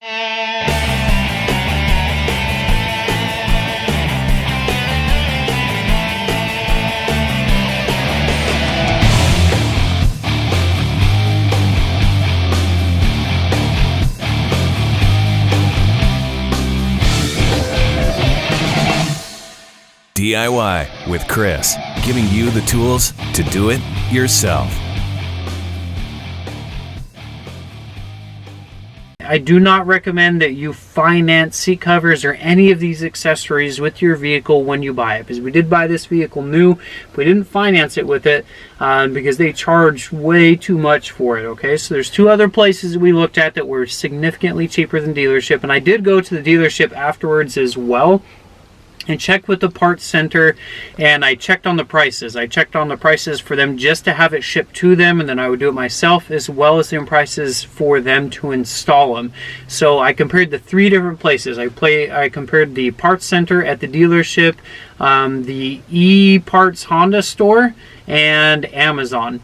DIY with Chris, giving you the tools to do it yourself. I do not recommend that you finance seat covers or any of these accessories with your vehicle when you buy it, because we did buy this vehicle new. We didn't finance it with it because they charge way too much for it. Okay, so there's two other places that we looked at that were significantly cheaper than dealership, and I did go to the dealership afterwards as well and check with the parts center, and I checked on the prices. I checked on the prices for them just to have it shipped to them, and then I would do it myself, as well as the prices for them to install them. So I compared the three different places. I compared the parts center at the dealership, the E-Parts Honda store, and Amazon.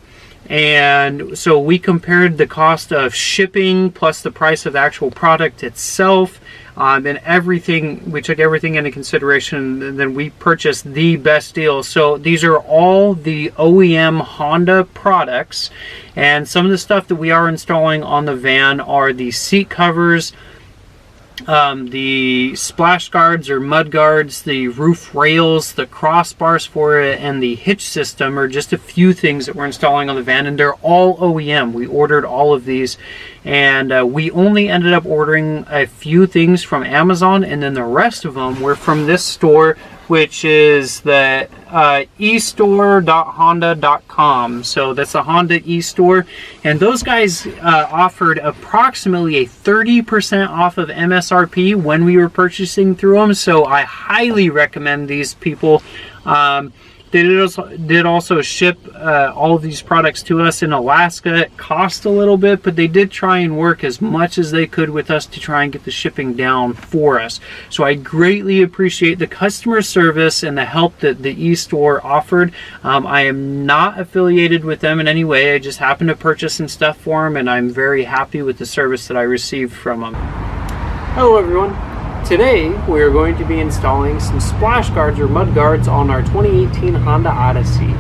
And so we compared the cost of shipping plus the price of the actual product itself, and everything. We took everything into consideration, and then we purchased the best deal. So these are all the OEM Honda products, and some of the stuff that we are installing on the van are the seat covers, the splash guards or mud guards, the roof rails, the crossbars for it, and the hitch system are just a few things that we're installing on the van, and they're all OEM. We ordered all of these, and we only ended up ordering a few things from Amazon, and then the rest of them were from this store, which is the estore.honda.com. So that's a Honda e-store, and those guys offered approximately a 30% off of MSRP when we were purchasing through them. So I highly recommend these people. They did also ship all of these products to us in Alaska. It cost a little bit, but they did try and work as much as they could with us to try and get the shipping down for us. So I greatly appreciate the customer service and the help that the e-store offered. I am not affiliated with them in any way. I just happened to purchase some stuff for them, and I'm very happy with the service that I received from them. Hello everyone. Today we are going to be installing some splash guards or mud guards on our 2018 Honda Odyssey.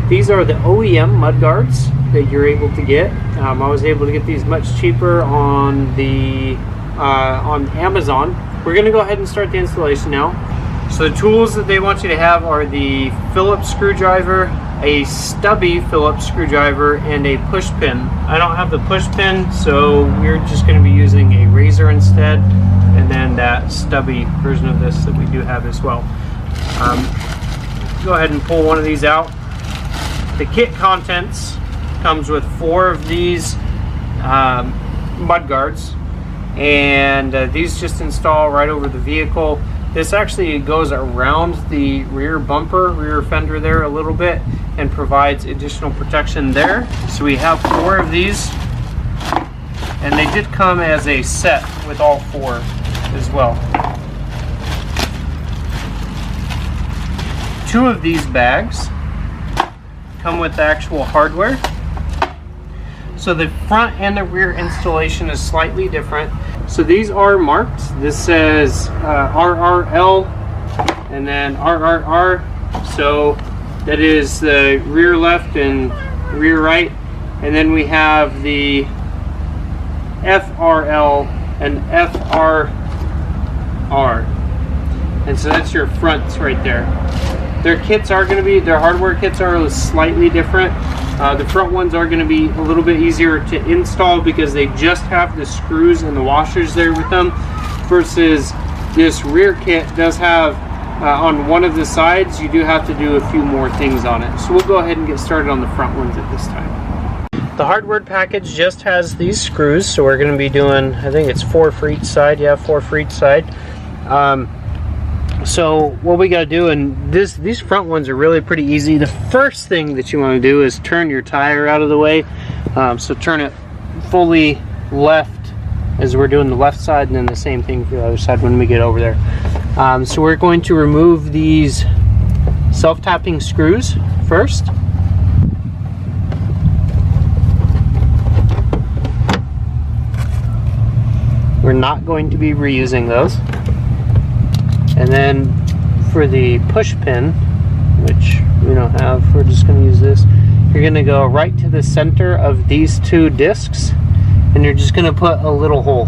These are the OEM mud guards that you're able to get. I was able to get these much cheaper on Amazon. We're going to go ahead and start the installation now. So the tools that they want you to have are the Phillips screwdriver, a stubby Phillips screwdriver, and a push pin. I don't have the push pin, so we're just going to be using a razor instead, and then that stubby version of this that we do have as well. Go ahead and pull one of these out. The kit contents comes with 4 of these mud guards, and these just install right over the vehicle. This actually goes around the rear bumper, rear fender there a little bit, and provides additional protection there. So we have 4 of these, and they did come as a set with all 4 as well. 2 of these bags come with the actual hardware. So the front and the rear installation is slightly different. So these are marked. This says RRL and then RRR. So that is the rear left and rear right. And then we have the FRL and FRR. And so that's your fronts right there. Their kits are going to be, their hardware kits are slightly different. The front ones are going to be a little bit easier to install because they just have the screws and the washers there with them, versus this rear kit does have on one of the sides, you do have to do a few more things on it. So we'll go ahead and get started on the front ones at this time. The hardware package just has these screws, so we're going to be doing, I think it's 4 for each side. Yeah, 4 for each side. So what we got to do, and these front ones are really pretty easy. The first thing that you want to do is turn your tire out of the way. So turn it fully left as we're doing the left side, and then the same thing for the other side when we get over there. So we're going to remove these self-tapping screws first. We're not going to be reusing those. And then for the push pin, which we don't have, we're just going to use this. You're going to go right to the center of these two discs, and you're just going to put a little hole.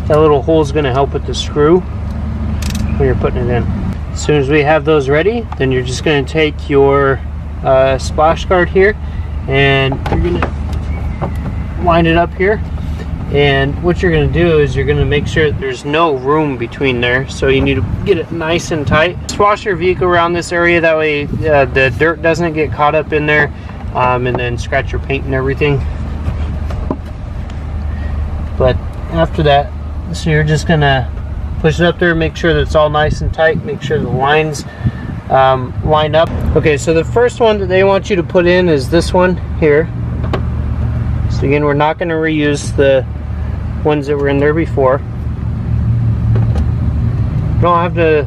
That little hole is going to help with the screw when you're putting it in. As soon as we have those ready, then you're just going to take your splash guard here, and you're going to line it up here. And what you're going to do is you're going to make sure that there's no room between there, so you need to get it nice and tight. Swash your vehicle around this area, that way the dirt doesn't get caught up in there, and then scratch your paint and everything. But after that, so you're just going to push it up there, make sure that it's all nice and tight, make sure the lines line up. Okay, so the first one that they want you to put in is this one here. So again, we're not going to reuse the ones that were in there before. You don't have to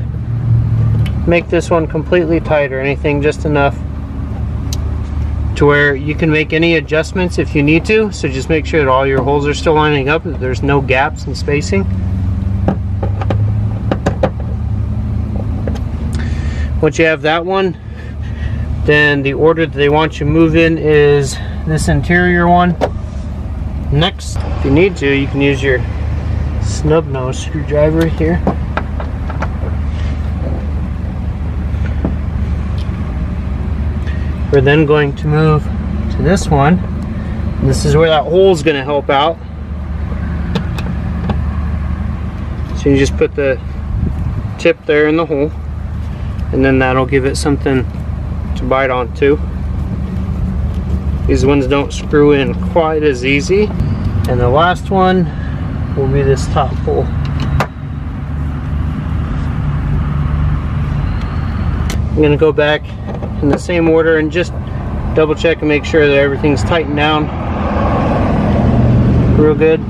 make this one completely tight or anything, just enough to where you can make any adjustments if you need to. So just make sure that all your holes are still lining up, that there's no gaps in spacing. Once you have that one, then the order that they want you to move in is this interior one. Next, if you need to, you can use your snub nose screwdriver here. We're then going to move to this one. This is where that hole is going to help out. So you just put the tip there in the hole, and then that'll give it something to bite onto. These ones don't screw in quite as easy. And the last one will be this top hole. I'm going to go back in the same order and just double check and make sure that everything's tightened down real good.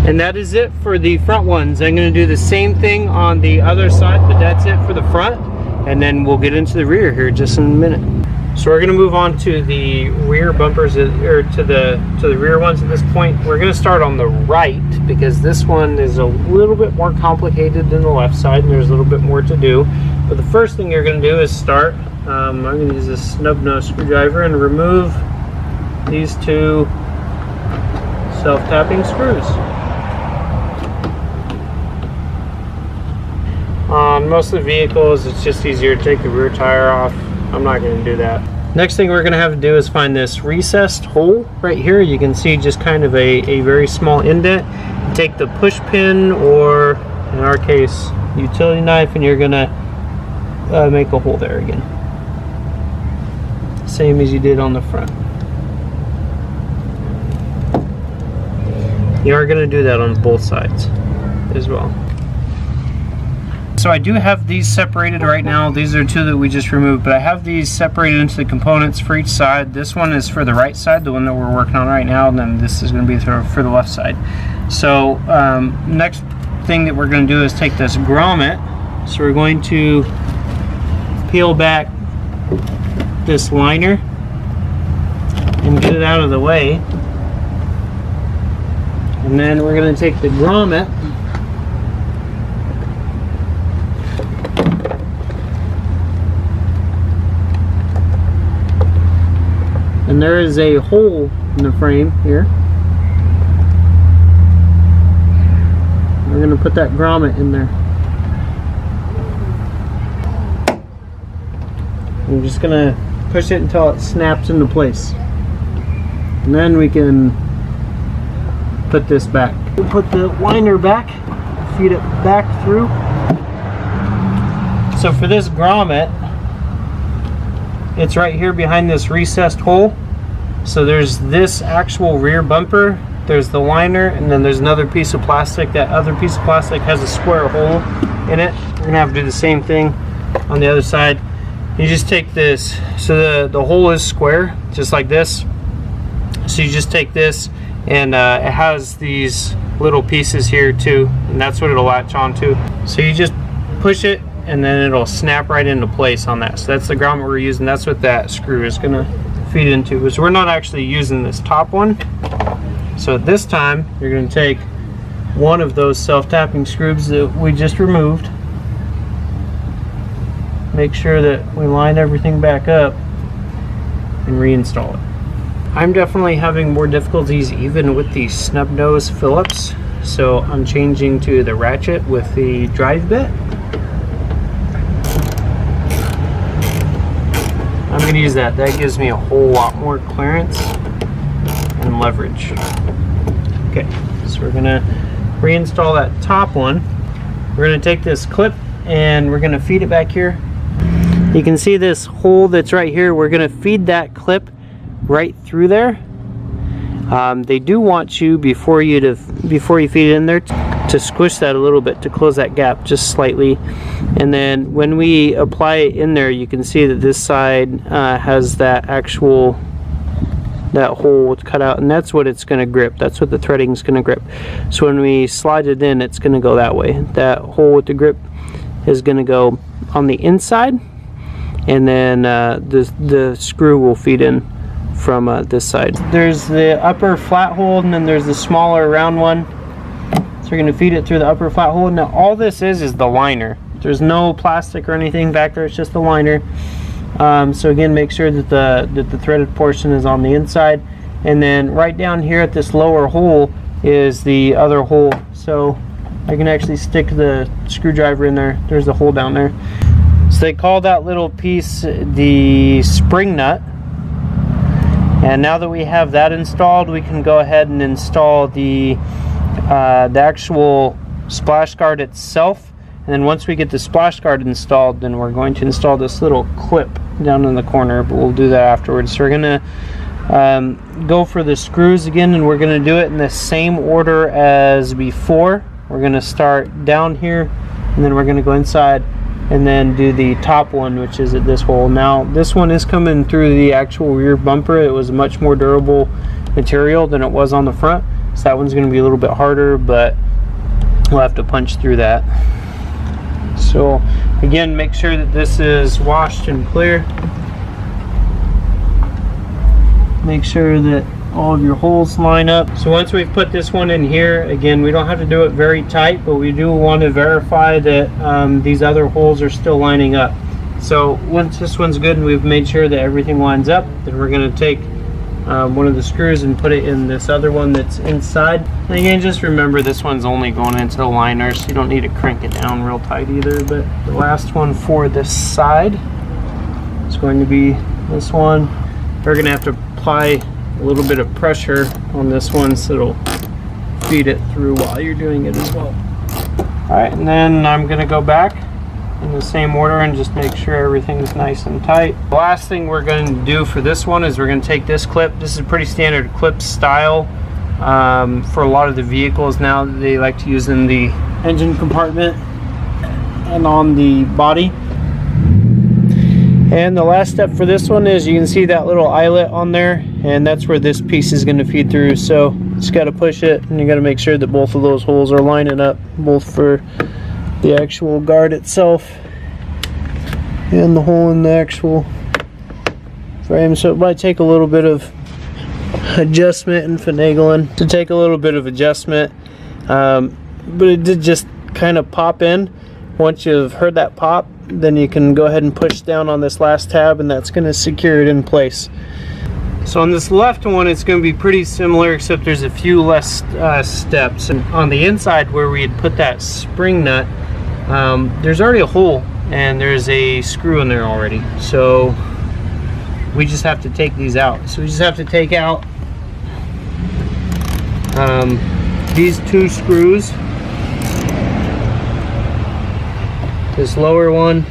And that is it for the front ones. I'm going to do the same thing on the other side, but that's it for the front, and then we'll get into the rear here just in a minute. So we're going to move on to the rear bumpers, or to the rear ones at this point. We're going to start on the right because this one is a little bit more complicated than the left side, and there's a little bit more to do. But the first thing you're going to do is start. I'm going to use this snub nose screwdriver and remove these two self-tapping screws. On most of the vehicles, it's just easier to take the rear tire off. I'm not going to do that. Next thing we're going to have to do is find this recessed hole right here. You can see just kind of a very small indent. Take the push pin, or in our case, utility knife, and you're going to make a hole there again. Same as you did on the front. You are going to do that on both sides as well. So I do have these separated right now. These are two that we just removed, but I have these separated into the components for each side. This one is for the right side, the one that we're working on right now, and then this is going to be for the left side. So next thing that we're going to do is take this grommet. So we're going to peel back this liner and get it out of the way. And then we're going to take the grommet and there is a hole in the frame here. We're going to put that grommet in there. I'm just going to push it until it snaps into place. And then we can put this back. We'll put the liner back, feed it back through. So for this grommet, it's right here behind this recessed hole. So there's this actual rear bumper, there's the liner, and then there's another piece of plastic. That other piece of plastic has a square hole in it. We're gonna have to do the same thing on the other side. You just take this, so the hole is square, just like this. So you just take this, and it has these little pieces here too, and that's what it'll latch onto. So you just push it, and then it'll snap right into place on that. So that's the grommet we're using. That's what that screw is gonna feed into. Because we're not actually using this top one. So this time you're gonna take one of those self-tapping screws that we just removed. Make sure that we line everything back up and reinstall it. I'm definitely having more difficulties even with the snub nose Phillips, so I'm changing to the ratchet with the drive bit. I'm going to use that. That gives me a whole lot more clearance and leverage. Okay, so we're going to reinstall that top one. We're going to take this clip and we're going to feed it back here. You can see this hole that's right here. We're going to feed that clip right through there. They do want you before you feed it in there to squish that a little bit to close that gap just slightly, and then when we apply it in there, you can see that this side has that hole cut out, and that's what it's going to grip. That's what the threading is going to grip. So when we slide it in, it's going to go that way. That hole with the grip is going to go on the inside, and then the screw will feed in from this side. There's the upper flat hole, and then there's the smaller round one. So we're going to feed it through the upper flat hole. Now all this is the liner. There's no plastic or anything back there. It's just the liner. So again, make sure that the threaded portion is on the inside, and then right down here at this lower hole is the other hole. So I can actually stick the screwdriver in there. There's a hole down there. So they call that little piece the spring nut. And now that we have that installed, we can go ahead and install the actual splash guard itself. And then once we get the splash guard installed, then we're going to install this little clip down in the corner, but we'll do that afterwards. So we're gonna go for the screws again, and we're gonna do it in the same order as before. We're gonna start down here, and then we're gonna go inside and then do the top one, which is at this hole. Now this one is coming through the actual rear bumper. It was much more durable material than it was on the front, so that one's going to be a little bit harder, but we'll have to punch through that. So again, make sure that this is washed and clear. Make sure that all of your holes line up. So once we've put this one in here, again, we don't have to do it very tight, but we do want to verify that these other holes are still lining up. So once this one's good and we've made sure that everything lines up, then we're going to take one of the screws and put it in this other one that's inside. And again, just remember this one's only going into the liner, so you don't need to crank it down real tight either. But the last one for this side is going to be this one. We're going to have to apply a little bit of pressure on this one so it'll feed it through while you're doing it as well. Alright, and then I'm going to go back in the same order and just make sure everything's nice and tight. The last thing we're going to do for this one is we're going to take this clip. This is a pretty standard clip style for a lot of the vehicles now that they like to use in the engine compartment and on the body. And the last step for this one is you can see that little eyelet on there, and that's where this piece is going to feed through. So just got to push it, and you got to make sure that both of those holes are lining up, both for the actual guard itself and the hole in the actual frame. So it might take a little bit of adjustment and finagling to take a little bit of adjustment, but it did just kind of pop in. Once you've heard that pop, then you can go ahead and push down on this last tab, and that's going to secure it in place. So on this left one, it's going to be pretty similar, except there's a few less steps. And on the inside where we had put that spring nut, there's already a hole and there's a screw in there already. So we just have to take these out. So we just have to take out these two screws, this lower one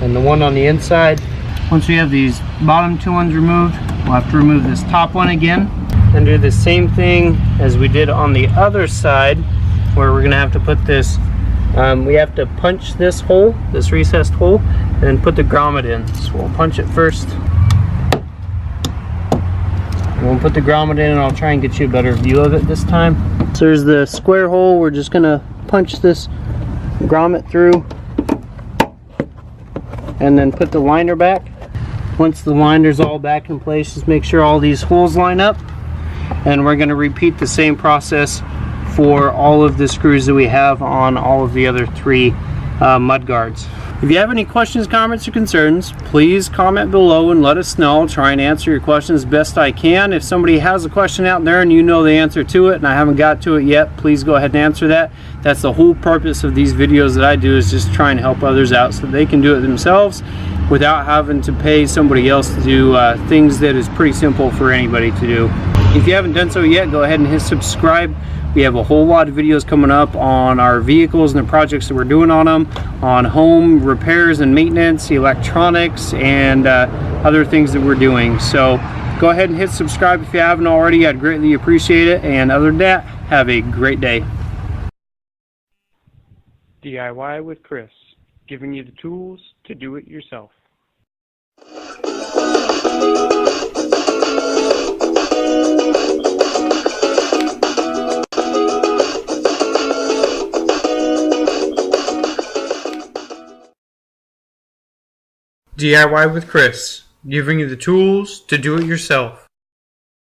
and the one on the inside. Once we have these bottom two ones removed, we'll have to remove this top one again and do the same thing as we did on the other side, where we're gonna have to put this, we have to punch this hole, this recessed hole, and then put the grommet in. So we'll punch it first. And We'll put the grommet in and I'll try and get you a better view of it this time. So there's the square hole. We're just gonna punch this grommet through and then put the liner back. Once the liner's all back in place, just make sure all these holes line up, and we're going to repeat the same process for all of the screws that we have on all of the other 3 mud guards. If you have any questions, comments, or concerns, please comment below and let us know. I'll try and answer your questions best I can. If somebody has a question out there and you know the answer to it and I haven't got to it yet, please go ahead and answer that. That's the whole purpose of these videos that I do, is just try and help others out so they can do it themselves without having to pay somebody else to do things that is pretty simple for anybody to do. If you haven't done so yet, go ahead and hit subscribe. We have a whole lot of videos coming up on our vehicles and the projects that we're doing on them, on home repairs and maintenance, electronics, and other things that we're doing. So go ahead and hit subscribe if you haven't already. I'd greatly appreciate it. And other than that, have a great day. DIY with Chris, giving you the tools to do it yourself. DIY with Chris, giving you the tools to do it yourself.